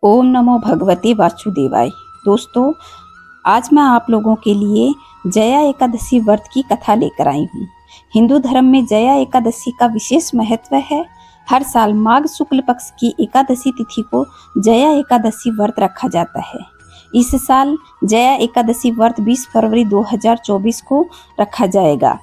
ओम नमो भगवते वासुदेवाय। दोस्तों, आज मैं आप लोगों के लिए जया एकादशी व्रत की कथा लेकर आई हूँ। हिंदू धर्म में जया एकादशी का विशेष महत्व है। हर साल माघ शुक्ल पक्ष की एकादशी तिथि को जया एकादशी व्रत रखा जाता है। इस साल जया एकादशी व्रत 20 फरवरी 2024 को रखा जाएगा।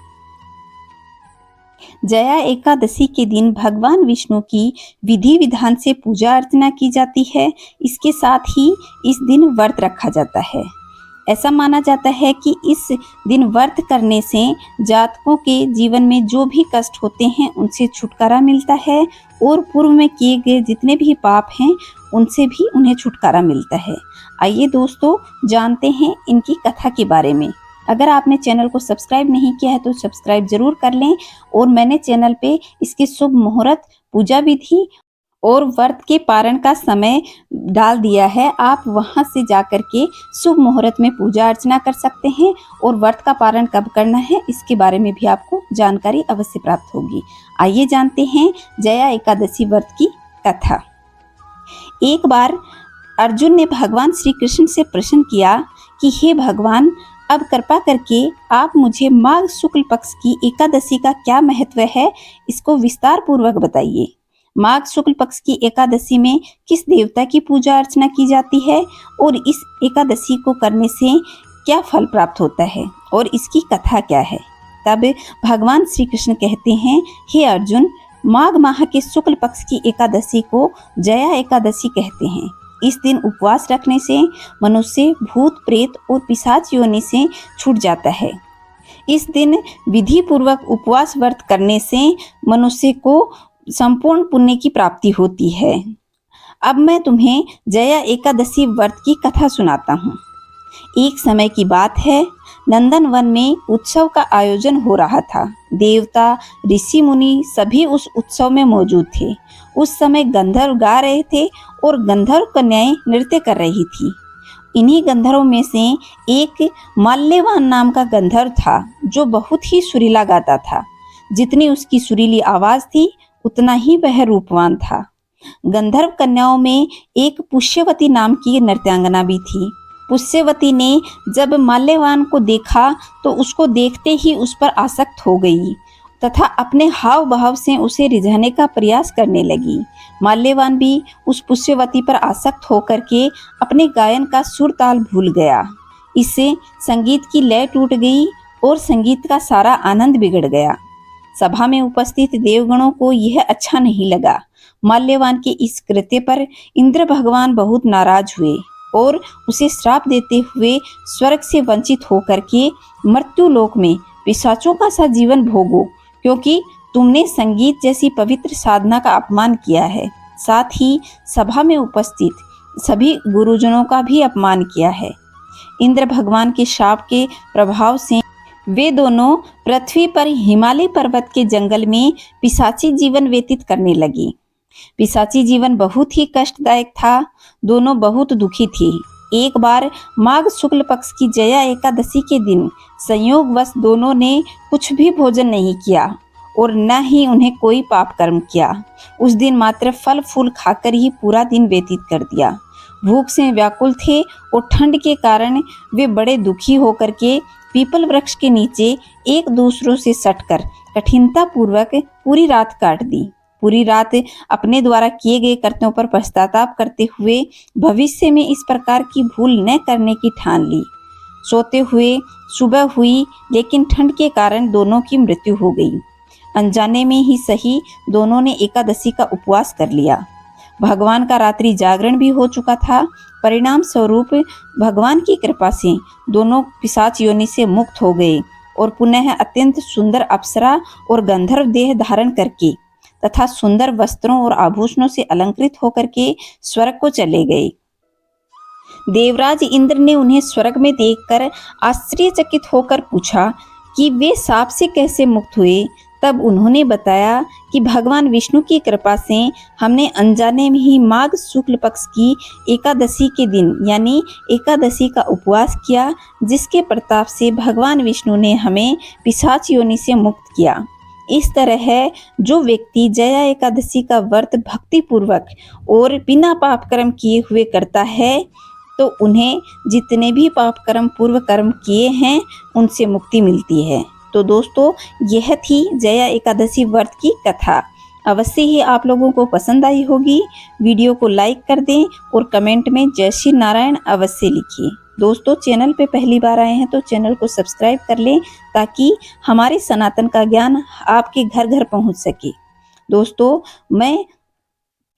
जया एकादशी के दिन भगवान विष्णु की विधि विधान से पूजा अर्चना की जाती है। इसके साथ ही इस दिन व्रत रखा जाता है। ऐसा माना जाता है कि इस दिन व्रत करने से जातकों के जीवन में जो भी कष्ट होते हैं उनसे छुटकारा मिलता है और पूर्व में किए गए जितने भी पाप हैं उनसे भी उन्हें छुटकारा मिलता है। आइए दोस्तों, जानते हैं इनकी कथा के बारे में। अगर आपने चैनल को सब्सक्राइब नहीं किया है तो सब्सक्राइब जरूर कर लें। और मैंने चैनल पे इसके शुभ मुहूर्त, पूजा विधि और व्रत के पारण का समय डाल दिया है। आप वहां से जाकर के शुभ मुहूर्त में पूजा अर्चना कर सकते हैं और व्रत का पारण कब करना है इसके बारे में भी आपको जानकारी अवश्य प्राप्त होगी। आइए जानते हैं जया एकादशी व्रत की कथा। एक बार अर्जुन ने भगवान श्री कृष्ण से प्रश्न किया कि हे भगवान, अब कृपा करके आप मुझे माघ शुक्ल पक्ष की एकादशी का क्या महत्व है, इसको विस्तार पूर्वक बताइए। माघ शुक्ल पक्ष की एकादशी में किस देवता की पूजा अर्चना की जाती है और इस एकादशी को करने से क्या फल प्राप्त होता है और इसकी कथा क्या है। तब भगवान श्री कृष्ण कहते हैं, हे अर्जुन, माघ माह के शुक्ल पक्ष की एकादशी को जया एकादशी कहते हैं। इस दिन उपवास रखने से मनुष्य भूत प्रेत और पिशाच योनि से छूट जाता है। इस दिन विधि पूर्वक उपवास व्रत करने से मनुष्य को संपूर्ण पुण्य की प्राप्ति होती है। अब मैं तुम्हें जया एकादशी व्रत की कथा सुनाता हूँ। एक समय की बात है, नंदन वन में उत्सव का आयोजन हो रहा था। देवता, ऋषि मुनि सभी उस उत्सव में मौजूद थे। उस समय गंधर्व गा रहे थे और गंधर्व कन्याएं नृत्य कर रही थी। इन्हीं गंधर्वों में से एक माल्यवान नाम का गंधर्व था जो बहुत ही सुरीला गाता था। जितनी उसकी सुरीली आवाज थी उतना ही वह रूपवान था। गंधर्व कन्याओं में एक पुष्यवती नाम की नृत्यांगना भी थी। पुष्यवती ने जब माल्यवान को देखा तो उसको देखते ही उस पर आसक्त हो गई तथा अपने हाव भाव से उसे रिझाने का प्रयास करने लगी। माल्यवान भी उस पुष्यवती पर आसक्त होकर के अपने गायन का सुर ताल भूल गया। इससे संगीत की लय टूट गई और संगीत का सारा आनंद बिगड़ गया। सभा में उपस्थित देवगणों को यह अच्छा नहीं लगा। माल्यवान के इस कृत्य पर इंद्र भगवान बहुत नाराज हुए और उसे श्राप देते हुए स्वर्ग से वंचित होकर के मृत्यु लोक में पिशाचों का सा जीवन भोगो, क्योंकि तुमने संगीत जैसी पवित्र साधना का अपमान किया है। साथ ही सभा में उपस्थित सभी गुरुजनों का भी अपमान किया है। इंद्र भगवान के शाप के प्रभाव से वे दोनों पृथ्वी पर हिमालय पर्वत के जंगल में पिशाची जीवन व्यतीत करने लगी। पिशाची जीवन बहुत ही कष्टदायक था। दोनों बहुत दुखी थी। एक बार माघ शुक्ल पक्ष की जया एकादशी के दिन संयोगवश दोनों ने कुछ भी भोजन नहीं किया और न ही उन्हें कोई पाप कर्म किया। उस दिन मात्र फल फूल खाकर ही पूरा दिन व्यतीत कर दिया। भूख से व्याकुल थे और ठंड के कारण वे बड़े दुखी होकर के पीपल वृक्ष के नीचे एक दूसरों से सटकर कठिनता पूर्वक पूरी रात काट दी। पूरी रात अपने द्वारा किए गए कर्तव्यों पर पश्चाताप करते हुए भविष्य में इस प्रकार की भूल न करने की ठान ली। सोते हुए सुबह हुई, लेकिन ठंड के कारण दोनों की मृत्यु हो गई। अनजाने में ही सही दोनों ने एकादशी का उपवास कर लिया। भगवान का रात्रि जागरण भी हो चुका था। परिणाम स्वरूप भगवान की कृपा से दोनों पिशाच योनि से मुक्त हो गए और पुनः अत्यंत सुंदर अप्सरा और गंधर्व देह धारण करके तथा सुंदर वस्त्रों और आभूषणों से अलंकृत होकर के स्वर्ग को चले गए। देवराज इंद्र ने उन्हें स्वर्ग में देखकर आश्चर्यचकित होकर पूछा कि वे शाप से कैसे मुक्त हुए। तब उन्होंने बताया कि भगवान विष्णु की कृपा से हमने अनजाने में ही माघ शुक्ल पक्ष की एकादशी के दिन यानी एकादशी का उपवास किया, जिसके प्रताप से भगवान विष्णु ने हमें पिशाच योनि से मुक्त किया। इस तरह है, जो व्यक्ति जया एकादशी का व्रत भक्ति पूर्वक और बिना पाप कर्म किए हुए करता है, तो उन्हें जितने भी पाप कर्म पूर्व कर्म किए हैं उनसे मुक्ति मिलती है। तो दोस्तों, यह थी जया एकादशी व्रत की कथा। अवश्य ही आप लोगों को पसंद आई होगी। वीडियो को लाइक कर दें और कमेंट में जय श्री नारायण अवश्य लिखिए। दोस्तों, चैनल पे पहली बार आए हैं तो चैनल को सब्सक्राइब कर लें, ताकि हमारे सनातन का ज्ञान आपके घर घर पहुंच सके। दोस्तों, मैं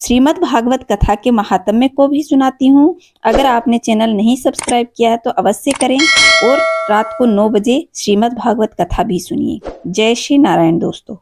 श्रीमद् भागवत कथा के महात्म्य को भी सुनाती हूँ। अगर आपने चैनल नहीं सब्सक्राइब किया है तो अवश्य करें और रात को 9 बजे श्रीमद् भागवत कथा भी सुनिए। जय श्री नारायण दोस्तों।